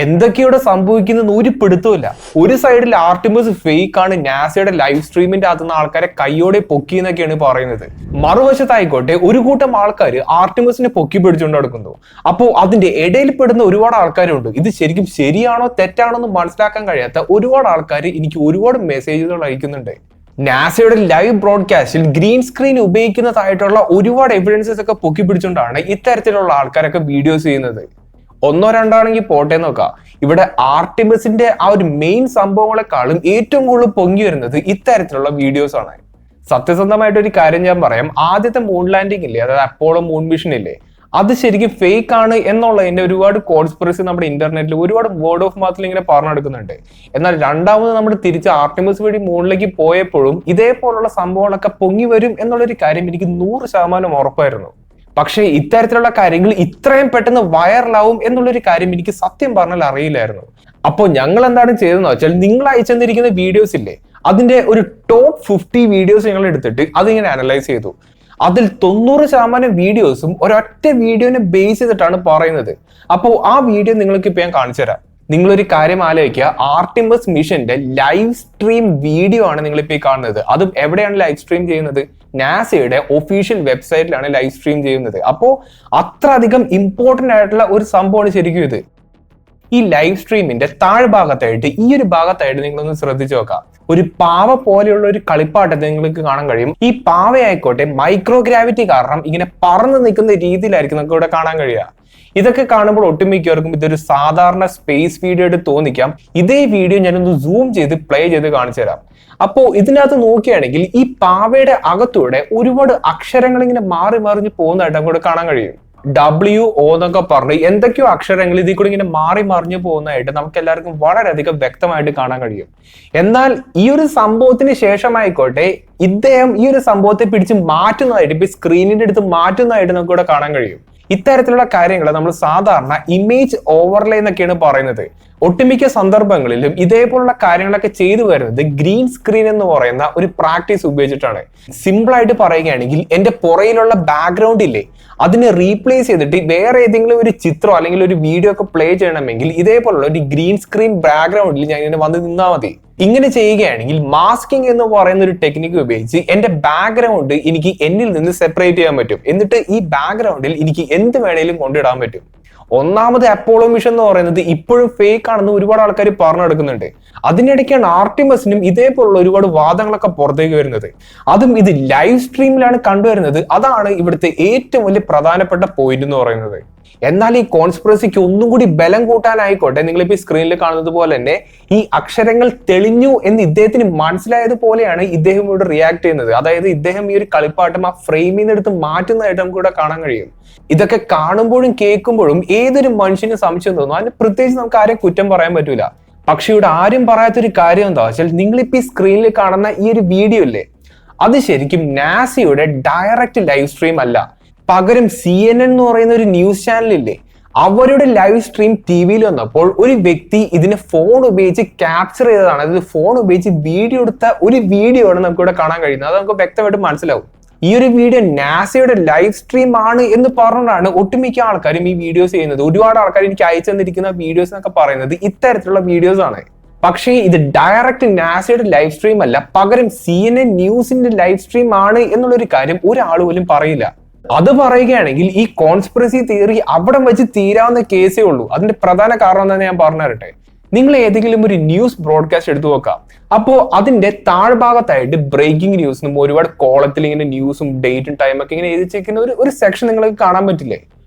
എന്തൊക്കെയോടെ സംഭവിക്കുന്ന ഒരു പിടുത്തമില്ല. ഒരു സൈഡിൽ ആർട്ടിമിസ് ഫേക്ക് ആണ്, നാസയുടെ ലൈവ് സ്ട്രീമിന്റെ അകത്തുനിന്ന് ആൾക്കാരെ കൈയോടെ പൊക്കി എന്നൊക്കെയാണ് പറയുന്നത്. മറുവശത്തായിക്കോട്ടെ ഒരു കൂട്ടം ആൾക്കാർ ആർട്ടിമിസിനെ പൊക്കി പിടിച്ചുകൊണ്ട് നടക്കുന്നു. അപ്പോൾ അതിന്റെ ഇടയിൽ പെടുന്ന ഒരുപാട് ആൾക്കാരുണ്ട്. ഇത് ശരിക്കും ശരിയാണോ തെറ്റാണോ എന്ന് മനസ്സിലാക്കാൻ കഴിയാത്ത ഒരുപാട് ആൾക്കാർ എനിക്ക് ഒരുപാട് മെസ്സേജുകൾ അയക്കുന്നുണ്ട്. നാസയുടെ ലൈവ് ബ്രോഡ്കാസ്റ്റിൽ ഗ്രീൻ സ്ക്രീൻ ഉപയോഗിക്കുന്നതായിട്ടുള്ള ഒരുപാട് എവിഡൻസസ് ഒക്കെ പൊക്കി പിടിച്ചുകൊണ്ടാണ് ഇത്തരത്തിലുള്ള ആൾക്കാരൊക്കെ വീഡിയോസ് ചെയ്യുന്നത്. ഒന്നോ രണ്ടാണെങ്കിൽ പോട്ടെ നോക്കാം. ഇവിടെ ആർട്ടിമിസിന്റെ ആ ഒരു മെയിൻ സംഭവങ്ങളെക്കാളും ഏറ്റവും കൂടുതൽ പൊങ്ങി വരുന്നത് ഇത്തരത്തിലുള്ള വീഡിയോസ് ആണ്. സത്യസന്ധമായിട്ട് ഒരു കാര്യം ഞാൻ പറയാം, ആദ്യത്തെ മൂൺ ലാൻഡിംഗ് ഇല്ലേ, അതായത് അപ്പോളോ മൂൺ മിഷൻ ഇല്ലേ, അത് ശരിക്കും ഫേക്ക് ആണ് എന്നുള്ളതിന്റെ ഒരുപാട് കോൺസ്പിറസി നമ്മുടെ ഇന്റർനെറ്റിൽ ഒരുപാട് വേർഡ് ഓഫ് മൗത്തിൽ ഇങ്ങനെ പറഞ്ഞെടുക്കുന്നുണ്ട്. എന്നാൽ രണ്ടാമത് നമ്മൾ തിരിച്ച് ആർട്ടിമിസ് വഴി മൂണിലേക്ക് പോയപ്പോഴും ഇതേപോലുള്ള സംഭവങ്ങളൊക്കെ പൊങ്ങി വരും എന്നുള്ളൊരു കാര്യം എനിക്ക് 100% ഉറപ്പായിരുന്നു. പക്ഷേ ഇത്തരത്തിലുള്ള കാര്യങ്ങൾ ഇത്രയും പെട്ടെന്ന് വൈറലാവും എന്നുള്ളൊരു കാര്യം എനിക്ക് സത്യം പറഞ്ഞാൽ അറിയില്ലായിരുന്നു. അപ്പോൾ ഞങ്ങൾ എന്താണ് ചെയ്തതെന്ന് വെച്ചാൽ, നിങ്ങൾ അയച്ചെന്നിരിക്കുന്ന വീഡിയോസ് ഇല്ലേ, അതിന്റെ ഒരു ടോപ്പ് 50 വീഡിയോസ് ഞങ്ങൾ എടുത്തിട്ട് അതിങ്ങനെ അനലൈസ് ചെയ്തു. അതിൽ 90% വീഡിയോസും ഒരൊറ്റ വീഡിയോനെ ബേസ് ചെയ്തിട്ടാണ് പറയുന്നത്. അപ്പോൾ ആ വീഡിയോ നിങ്ങൾക്ക് ഇപ്പൊ ഞാൻ കാണിച്ചു തരാം. നിങ്ങളൊരു കാര്യം ആലോചിക്കുക, ആർട്ടിമിസ് മിഷന്റെ ലൈവ് സ്ട്രീം വീഡിയോ ആണ് നിങ്ങളിപ്പോ കാണുന്നത്. അതും എവിടെയാണ് ലൈവ് സ്ട്രീം ചെയ്യുന്നത്? നാസയുടെ ഒഫീഷ്യൽ വെബ്സൈറ്റിലാണ് ലൈവ് സ്ട്രീം ചെയ്യുന്നത്. അപ്പോൾ അത്രയധികം ഇമ്പോർട്ടന്റ് ആയിട്ടുള്ള ഒരു സംഭവമാണ് ശരിക്കും ഇത്. ഈ ലൈവ് സ്ട്രീമിന്റെ താഴ്ഭാഗത്തായിട്ട് ഈ ഒരു ഭാഗത്തായിട്ട് നിങ്ങളൊന്ന് ശ്രദ്ധിച്ചു നോക്കാം. ഒരു പാവ പോലെയുള്ള ഒരു കളിപ്പാട്ടത്തെ നിങ്ങൾക്ക് കാണാൻ കഴിയും. ഈ പാവയായിക്കോട്ടെ മൈക്രോഗ്രാവിറ്റി കാരണം ഇങ്ങനെ പറന്ന് നിൽക്കുന്ന രീതിയിലായിരിക്കും നമുക്ക് ഇവിടെ കാണാൻ കഴിയുക. ഇതൊക്കെ കാണുമ്പോൾ ഒട്ടുമിക്കവർക്കും ഇതൊരു സാധാരണ സ്പേസ് വീഡിയോ ആയിട്ട് തോന്നിക്കാം. ഇതേ വീഡിയോ ഞാനൊന്ന് സൂം ചെയ്ത് പ്ലേ ചെയ്ത് കാണിച്ചു തരാം. അപ്പോ ഇതിനകത്ത് നോക്കുകയാണെങ്കിൽ ഈ പാവയുടെ അകത്തൂടെ ഒരുപാട് അക്ഷരങ്ങൾ ഇങ്ങനെ മാറി മറിഞ്ഞ് പോകുന്നതായിട്ട് അങ്ങോട്ട് കാണാൻ കഴിയും. WO എന്നൊക്കെ പറഞ്ഞ് എന്തൊക്കെയോ അക്ഷരങ്ങൾ ഇതിൽ കൂടി ഇങ്ങനെ മാറി മറിഞ്ഞു പോകുന്നതായിട്ട് നമുക്ക് എല്ലാവർക്കും വളരെയധികം വ്യക്തമായിട്ട് കാണാൻ കഴിയും. എന്നാൽ ഈ ഒരു സംഭവത്തിന് ശേഷമായിക്കോട്ടെ ഇദ്ദേഹം ഈ ഒരു സംഭവത്തെ പിടിച്ച് മാറ്റുന്നതായിട്ട് ഇപ്പൊ സ്ക്രീനിന്റെ അടുത്ത് മാറ്റുന്നതായിട്ട് നമുക്ക് ഇവിടെ കാണാൻ കഴിയും. ഇത്തരത്തിലുള്ള കാര്യങ്ങൾ നമ്മൾ സാധാരണ ഇമേജ് ഓവർലേ എന്നൊക്കെയാണ് പറയുന്നത്. ഒട്ടുമിക്ക സന്ദർഭങ്ങളിലും ഇതേപോലുള്ള കാര്യങ്ങളൊക്കെ ചെയ്തു വരുന്നത് ഗ്രീൻ സ്ക്രീൻ എന്ന് പറയുന്ന ഒരു പ്രാക്ടീസ് ഉപയോഗിച്ചിട്ടാണ്. സിമ്പിൾ ആയിട്ട് പറയുകയാണെങ്കിൽ എന്റെ പുറയിലുള്ള ബാക്ക്ഗ്രൗണ്ട് ഇല്ലേ, അതിനെ റീപ്ലേസ് ചെയ്തിട്ട് വേറെ ഏതെങ്കിലും ഒരു ചിത്രം അല്ലെങ്കിൽ ഒരു വീഡിയോ ഒക്കെ പ്ലേ ചെയ്യണമെങ്കിൽ ഇതേപോലുള്ള ഒരു ഗ്രീൻ സ്ക്രീൻ ബാക്ക്ഗ്രൗണ്ടിൽ ഞാൻ ഇങ്ങനെ വന്ന് നിന്നാൽ മതി. ഇങ്ങനെ ചെയ്യുകയാണെങ്കിൽ മാസ്കിംഗ് എന്ന് പറയുന്ന ഒരു ടെക്നിക്ക് ഉപയോഗിച്ച് എന്റെ ബാക്ക്ഗ്രൗണ്ട് എനിക്ക് എന്നിൽ നിന്ന് സെപ്പറേറ്റ് ചെയ്യാൻ പറ്റും. എന്നിട്ട് ഈ ബാക്ക്ഗ്രൗണ്ടിൽ എനിക്ക് എന്ത് വേണേലും കൊണ്ടിടാൻ പറ്റും. ഒന്നാമത് അപ്പോളോ മിഷൻ എന്ന് പറയുന്നത് ഇപ്പോഴും ഫേക്ക് ആണെന്ന് ഒരുപാട് ആൾക്കാർ പറഞ്ഞു നടക്കുന്നുണ്ട്. അതിനിടയ്ക്കാണ് ആർട്ടിമിസിനും ഇതേപോലുള്ള ഒരുപാട് വാദങ്ങളൊക്കെ പുറത്തേക്ക് വരുന്നത്. അതും ഇത് ലൈവ് സ്ട്രീമിലാണ് കണ്ടുവരുന്നത്. അതാണ് ഇവിടുത്തെ ഏറ്റവും വലിയ പ്രധാനപ്പെട്ട പോയിന്റ് എന്ന് പറയുന്നത്. എന്നാൽ ഈ കോൺസ്പിറസിക്ക് ഒന്നും കൂടി ബലം കൂട്ടാനായിക്കോട്ടെ, നിങ്ങളിപ്പോ ഈ സ്ക്രീനിൽ കാണുന്നത് പോലെ തന്നെ ഈ അക്ഷരങ്ങൾ തെളിഞ്ഞു എന്ന് ഇദ്ദേഹത്തിന് മനസ്സിലായതുപോലെയാണ് ഇദ്ദേഹം ഇവിടെ റിയാക്ട് ചെയ്യുന്നത്. അതായത് ഇദ്ദേഹം ഈ ഒരു കളിപ്പാട്ടം ആ ഫ്രെയിമിൽ നിന്ന് എടുത്ത് മാറ്റുന്നതായിട്ട് നമുക്ക് ഇവിടെ കാണാൻ കഴിയും. ഇതൊക്കെ കാണുമ്പോഴും കേൾക്കുമ്പോഴും ഏതൊരു മനുഷ്യന് സംശയം തോന്നും. അതിന് പ്രത്യേകിച്ച് നമുക്ക് ആരെയും കുറ്റം പറയാൻ പറ്റൂല. പക്ഷെ ഇവിടെ ആരും പറയാത്തൊരു കാര്യം എന്താ വെച്ചാൽ, നിങ്ങളിപ്പോ ഈ സ്ക്രീനിൽ കാണുന്ന ഈ ഒരു വീഡിയോ ഇല്ലേ, അത് ശരിക്കും നാസയുടെ ഡയറക്റ്റ് ലൈവ് സ്ട്രീം അല്ല. പകരം CNN എന്ന് പറയുന്ന ഒരു ന്യൂസ് ചാനലില്ലേ, അവരുടെ ലൈവ് സ്ട്രീം TV-യിൽ വന്നപ്പോൾ ഒരു വ്യക്തി ഇതിനെ ഫോൺ ഉപയോഗിച്ച് ക്യാപ്ചർ ചെയ്തതാണ്. അതായത് ഫോൺ ഉപയോഗിച്ച് വീഡിയോ എടുത്ത ഒരു വീഡിയോ ആണ് നമുക്ക് ഇവിടെ കാണാൻ കഴിയുന്നത്. അത് നമുക്ക് വ്യക്തമായിട്ട് മനസ്സിലാവും. ഈ ഒരു വീഡിയോ നാസയുടെ ലൈവ് സ്ട്രീം ആണ് എന്ന് പറഞ്ഞുകൊണ്ടാണ് ഒട്ടുമിക്ക ആൾക്കാരും ഈ വീഡിയോസ് ചെയ്യുന്നത്. ഒരുപാട് ആൾക്കാർ എനിക്ക് അയച്ചു തന്നിരിക്കുന്ന വീഡിയോസ് എന്നൊക്കെ പറയുന്നത് ഇത്തരത്തിലുള്ള വീഡിയോസ് ആണ്. പക്ഷേ ഇത് ഡയറക്റ്റ് നാസയുടെ ലൈവ് സ്ട്രീം അല്ല, പകരം CNN ന്യൂസിന്റെ ലൈവ് സ്ട്രീം ആണ് എന്നുള്ളൊരു കാര്യം ഒരാൾ പോലും പറയില്ല. അത് പറയുകയാണെങ്കിൽ ഈ കോൺസ്പിറസി തിയറി അവിടെ വെച്ച് തീരാവുന്ന കേസേ ഉള്ളൂ. അതിന്റെ പ്രധാന കാരണം എന്താണെന്ന് ഞാൻ പറഞ്ഞു തരട്ടെ. നിങ്ങൾ ഏതെങ്കിലും ഒരു ന്യൂസ് ബ്രോഡ്കാസ്റ്റ് എടുത്തു നോക്കാം. അപ്പോൾ അതിന്റെ താഴ്ഭാഗത്തായിട്ട് ബ്രേക്കിംഗ് ന്യൂസ് എന്നും ഒരുപാട് കോളത്തിൽ ഇങ്ങനെ ന്യൂസും ഡേറ്റും ടൈമൊക്കെ ഇങ്ങനെ എഴുതി വെക്കുന്ന ഒരു സെക്ഷൻ നിങ്ങൾക്ക് കാണാൻ പറ്റില്ലേ?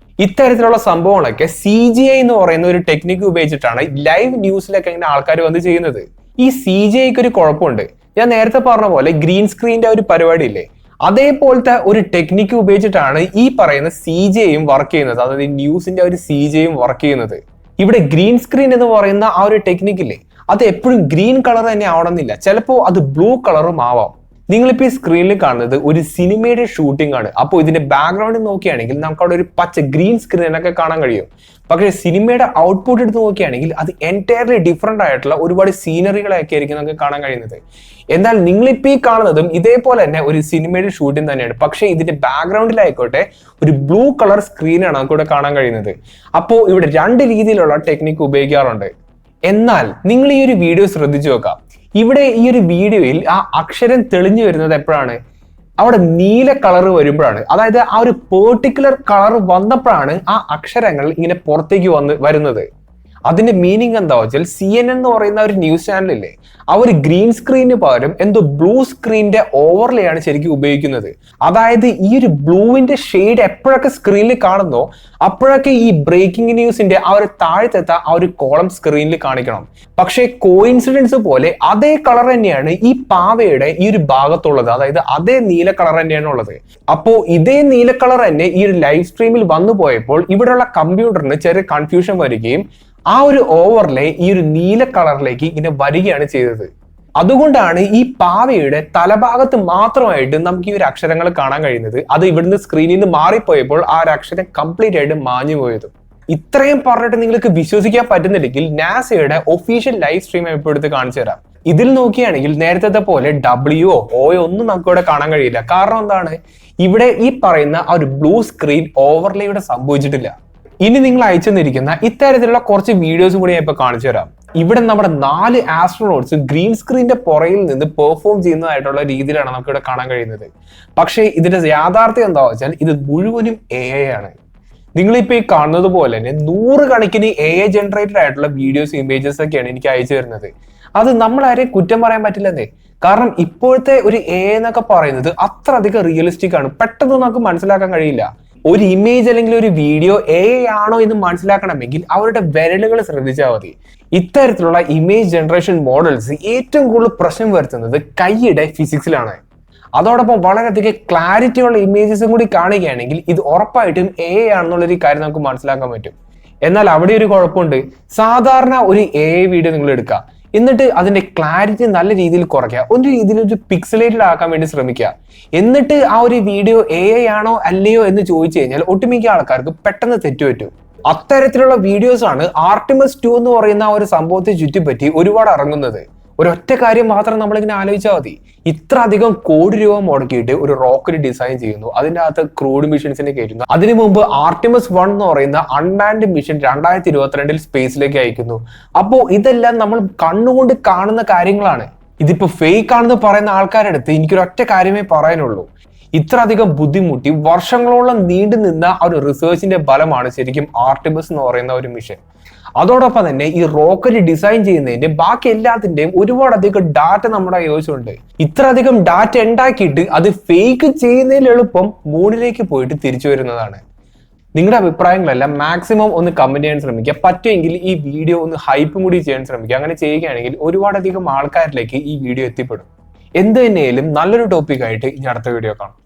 ഇത്തരത്തിലുള്ള സംഭവങ്ങളൊക്കെ CGI എന്ന് പറയുന്ന ഒരു ടെക്നിക്ക് ഉപയോഗിച്ചിട്ടാണ് ലൈവ് ന്യൂസിലൊക്കെ ഇങ്ങനെ ആൾക്കാർ വന്ന് ചെയ്യുന്നത്. ഈ CGIക്ക് ഒരു കുഴപ്പമുണ്ട്. ഞാൻ നേരത്തെ പറഞ്ഞ പോലെ ഗ്രീൻ സ്ക്രീനിന്റെ ഒരു പരിപാടി ഇല്ലേ, അതേപോലത്തെ ഒരു ടെക്നിക്ക് ഉപയോഗിച്ചിട്ടാണ് ഈ പറയുന്ന CGIയും വർക്ക് ചെയ്യുന്നത്. അതായത് ന്യൂസിന്റെ ഒരു CGIയും വർക്ക് ചെയ്യുന്നത്. ഇവിടെ ഗ്രീൻ സ്ക്രീൻ എന്ന് പറയുന്ന ആ ഒരു ടെക്നിക്കില്ലേ, അത് എപ്പോഴും ഗ്രീൻ കളർ തന്നെ ആവണമെന്നില്ല. ചിലപ്പോൾ അത് ബ്ലൂ കളറും ആവാം. നിങ്ങളിപ്പോ ഈ സ്ക്രീനിൽ കാണുന്നത് ഒരു സിനിമയുടെ ഷൂട്ടിംഗ് ആണ്. അപ്പോൾ ഇതിന്റെ ബാക്ക്ഗ്രൗണ്ട് നോക്കുകയാണെങ്കിൽ നമുക്ക് അവിടെ ഒരു പച്ച ഗ്രീൻ സ്ക്രീനൊക്കെ കാണാൻ കഴിയും. പക്ഷേ സിനിമയുടെ ഔട്ട്പുട്ട് എടുത്ത് നോക്കുകയാണെങ്കിൽ അത് എൻറ്റയർലി ഡിഫറെന്റ് ആയിട്ടുള്ള ഒരുപാട് സീനറികളൊക്കെ ആയിരിക്കും നമുക്ക് കാണാൻ കഴിയുന്നത്. എന്നാൽ നിങ്ങളിപ്പോൾ ഈ കാണുന്നതും ഇതേപോലെ തന്നെ ഒരു സിനിമയുടെ ഷൂട്ടിംഗ് തന്നെയാണ്. പക്ഷേ ഇതിന്റെ ബാക്ക്ഗ്രൗണ്ടിലായിക്കോട്ടെ ഒരു ബ്ലൂ കളർ സ്ക്രീനാണ് നമുക്ക് ഇവിടെ കാണാൻ കഴിയുന്നത്. അപ്പോൾ ഇവിടെ രണ്ട് രീതിയിലുള്ള ടെക്നിക്ക് ഉപയോഗിക്കാറുണ്ട്. എന്നാൽ നിങ്ങൾ ഈ ഒരു വീഡിയോ ശ്രദ്ധിച്ചു നോക്കാം. ഇവിടെ ഈ ഒരു വീഡിയോയിൽ ആ അക്ഷരം തെളിഞ്ഞു വരുന്നത് എപ്പോഴാണ്? അവിടെ നീല കളർ വരുമ്പോഴാണ്. അതായത് ആ ഒരു പെർട്ടിക്കുലർ കളർ വന്നപ്പോഴാണ് ആ അക്ഷരങ്ങൾ ഇങ്ങനെ പുറത്തേക്ക് വരുന്നത്. അതിന്റെ മീനിങ് എന്താ വെച്ചാൽ CNN എന്ന് പറയുന്ന ഒരു ന്യൂസ് ചാനലില്ലേ, ആ ഒരു ഗ്രീൻ സ്ക്രീനിന് പകരം എന്തോ ബ്ലൂ സ്ക്രീനിന്റെ ഓവർലേ ആണ് ശരിക്കും ഉപയോഗിക്കുന്നത്. അതായത് ഈ ഒരു ബ്ലൂവിന്റെ ഷെയ്ഡ് എപ്പോഴൊക്കെ സ്ക്രീനിൽ കാണുന്നോ അപ്പോഴൊക്കെ ഈ ബ്രേക്കിംഗ് ന്യൂസിന്റെ ആ ഒരു താഴത്തെത്ത ആ ഒരു കോളം സ്ക്രീനിൽ കാണിക്കണം. പക്ഷേ കോയിൻസിഡൻസ് പോലെ അതേ കളർ തന്നെയാണ് ഈ പാവയുടെ ഈ ഒരു ഭാഗത്തുള്ളത്. അതായത് അതേ നീല കളർ തന്നെയാണ് ഉള്ളത്. അപ്പോ ഇതേ നീല കളർ തന്നെ ഈ ഒരു ലൈവ് സ്ട്രീമിൽ വന്നു പോയപ്പോൾ ഇവിടെയുള്ള കമ്പ്യൂട്ടറിന് ചെറിയ കൺഫ്യൂഷൻ വരികയും ആ ഒരു ഓവർലേ ഈ ഒരു നീല കളറിലേക്ക് ഇങ്ങനെ വരികയാണ് ചെയ്തത്. അതുകൊണ്ടാണ് ഈ പാവയുടെ തലഭാഗത്ത് മാത്രമായിട്ട് നമുക്ക് ഈ ഒരു അക്ഷരങ്ങൾ കാണാൻ കഴിയുന്നത്. അത് ഇവിടുന്ന് സ്ക്രീനിൽ നിന്ന് മാറിപ്പോയപ്പോൾ ആ ഒരു അക്ഷരം കംപ്ലീറ്റ് ആയിട്ട് മാഞ്ഞു പോയത്. ഇത്രയും പറഞ്ഞിട്ട് നിങ്ങൾക്ക് വിശ്വസിക്കാൻ പറ്റുന്നില്ലെങ്കിൽ നാസയുടെ ഒഫീഷ്യൽ ലൈവ് സ്ട്രീം ഇപ്പോൾ എടുത്ത് കാണിച്ചു തരാം. ഇതിൽ നോക്കിയാണെങ്കിൽ നേരത്തെ പോലെ W O ഒന്നും നമുക്ക് ഇവിടെ കാണാൻ കഴിയില്ല. കാരണം എന്താണ്? ഇവിടെ ഈ പറയുന്ന ആ ഒരു ബ്ലൂ സ്ക്രീൻ ഓവർലേ ഇവിടെ സംഭവിച്ചിട്ടില്ല. ഇനി നിങ്ങൾ അയച്ചു തന്നിരിക്കുന്ന ഇത്തരത്തിലുള്ള കുറച്ച് വീഡിയോസും കൂടി ഞാൻ ഇപ്പൊ കാണിച്ചു തരാം. ഇവിടെ നമ്മുടെ 4 ആസ്ട്രോനോട്സ് ഗ്രീൻ സ്ക്രീനിന്റെ പുറയിൽ നിന്ന് പെർഫോം ചെയ്യുന്നതായിട്ടുള്ള രീതിയിലാണ് നമുക്ക് ഇവിടെ കാണാൻ കഴിയുന്നത്. പക്ഷേ ഇതിന്റെ യാഥാർത്ഥ്യം എന്താ വെച്ചാൽ ഇത് മുഴുവനും AI ആണ്. നിങ്ങളിപ്പോ ഈ കാണുന്നത് പോലെ തന്നെ 100 കണക്കിന് AI ജനറേറ്റഡ് ആയിട്ടുള്ള വീഡിയോസ് ഇമേജസ് ഒക്കെയാണ് എനിക്ക് അയച്ചു തരുന്നത്. അത് നമ്മളാരെയും കുറ്റം പറയാൻ പറ്റില്ലെന്നേ. കാരണം ഇപ്പോഴത്തെ ഒരു AI എന്നൊക്കെ പറയുന്നത് അത്ര അധികം റിയലിസ്റ്റിക് ആണ്. പെട്ടെന്ന് നമുക്ക് മനസ്സിലാക്കാൻ കഴിയില്ല. ഒരു ഇമേജ് അല്ലെങ്കിൽ ഒരു വീഡിയോ AI ആണോ എന്ന് മനസ്സിലാക്കണമെങ്കിൽ അവരുടെ വിരലുകൾ ശ്രദ്ധിച്ചാൽ മതി. ഇത്തരത്തിലുള്ള ഇമേജ് ജനറേഷൻ മോഡൽസ് ഏറ്റവും കൂടുതൽ പ്രശ്നം വരുത്തുന്നത് കൈയുടെ ഫിസിക്സിലാണ്. അതോടൊപ്പം വളരെയധികം ക്ലാരിറ്റി ഉള്ള ഇമേജസും കൂടി കാണുകയാണെങ്കിൽ ഇത് ഉറപ്പായിട്ടും AI ആണെന്നുള്ളൊരു കാര്യം നമുക്ക് മനസ്സിലാക്കാൻ പറ്റും. എന്നാൽ അവിടെ ഒരു കുഴപ്പമുണ്ട്. സാധാരണ ഒരു AI വീഡിയോ നിങ്ങൾ എടുക്കുക, എന്നിട്ട് അതിന്റെ ക്ലാരിറ്റി നല്ല രീതിയിൽ കുറയ്ക്കുക, ഒരു രീതിയിൽ ഒരു പിക്സലേറ്റഡ് ആക്കാൻ വേണ്ടി ശ്രമിക്കുക. എന്നിട്ട് ആ ഒരു വീഡിയോ AI ആണോ അല്ലയോ എന്ന് ചോദിച്ചു കഴിഞ്ഞാൽ ഒട്ടുമിക്ക ആൾക്കാർക്ക് പെട്ടെന്ന് തെറ്റുപറ്റും. അത്തരത്തിലുള്ള വീഡിയോസ് ആണ് ആർട്ടിമസ് 2 എന്ന് പറയുന്ന ഒരു സംഭവത്തെ ചുറ്റിപ്പറ്റി ഒരുപാട് ഇറങ്ങുന്നത്. ഒരൊറ്റ കാര്യം മാത്രം നമ്മളിങ്ങനെ ആലോചിച്ചാൽ മതി. ഇത്ര അധികം കോടി രൂപ മുടക്കിയിട്ട് ഒരു റോക്കറ്റ് ഡിസൈൻ ചെയ്യുന്നു, അതിൻ്റെ അകത്ത് ക്രൂഡ് മിഷൻസിനെ കയറ്റുന്നു. അതിനു മുമ്പ് ആർട്ടിമസ് 1 എന്ന് പറയുന്ന അൺമാൻഡ് മിഷൻ 2022 സ്പേസിലേക്ക് അയക്കുന്നു. അപ്പോൾ ഇതെല്ലാം നമ്മൾ കണ്ണുകൊണ്ട് കാണുന്ന കാര്യങ്ങളാണ്. ഇതിപ്പോ ഫേക്ക് ആണെന്ന് പറയുന്ന ആൾക്കാരുടെ അടുത്ത് എനിക്കൊരൊറ്റ കാര്യമേ പറയാനുള്ളൂ. ഇത്ര അധികം ബുദ്ധിമുട്ടി വർഷങ്ങളോളം നീണ്ടു നിന്ന ഒരു റിസർച്ചിന്റെ ഫലമാണ് ശരിക്കും ആർട്ടിമസ് എന്ന് പറയുന്ന ഒരു മിഷൻ. അതോടൊപ്പം തന്നെ ഈ റോക്കറ്റ് ഡിസൈൻ ചെയ്യുന്നതിന്റെ ബാക്കി എല്ലാത്തിന്റെയും ഒരുപാടധികം ഡാറ്റ നമ്മുടെ കൈവശമുണ്ട്. ഇത്ര അധികം ഡാറ്റ ഉണ്ടാക്കിയിട്ട് അത് ഫേക്ക് ചെയ്യുന്നതിൽ എളുപ്പം മൂണിലേക്ക് പോയിട്ട് തിരിച്ചു വരുന്നതാണ്. നിങ്ങളുടെ അഭിപ്രായങ്ങളെല്ലാം മാക്സിമം ഒന്ന് കമന്റ് ചെയ്യാൻ ശ്രമിക്കുക. പറ്റുമെങ്കിൽ ഈ വീഡിയോ ഒന്ന് ഹൈപ്പും കൂടി ചെയ്യാൻ ശ്രമിക്കുക. അങ്ങനെ ചെയ്യുകയാണെങ്കിൽ ഒരുപാടധികം ആൾക്കാരിലേക്ക് ഈ വീഡിയോ എത്തിപ്പെടും. എന്ത് തന്നെയായാലും നല്ലൊരു ടോപ്പിക്കായിട്ട് ഇനി അടുത്ത വീഡിയോ കാണാം.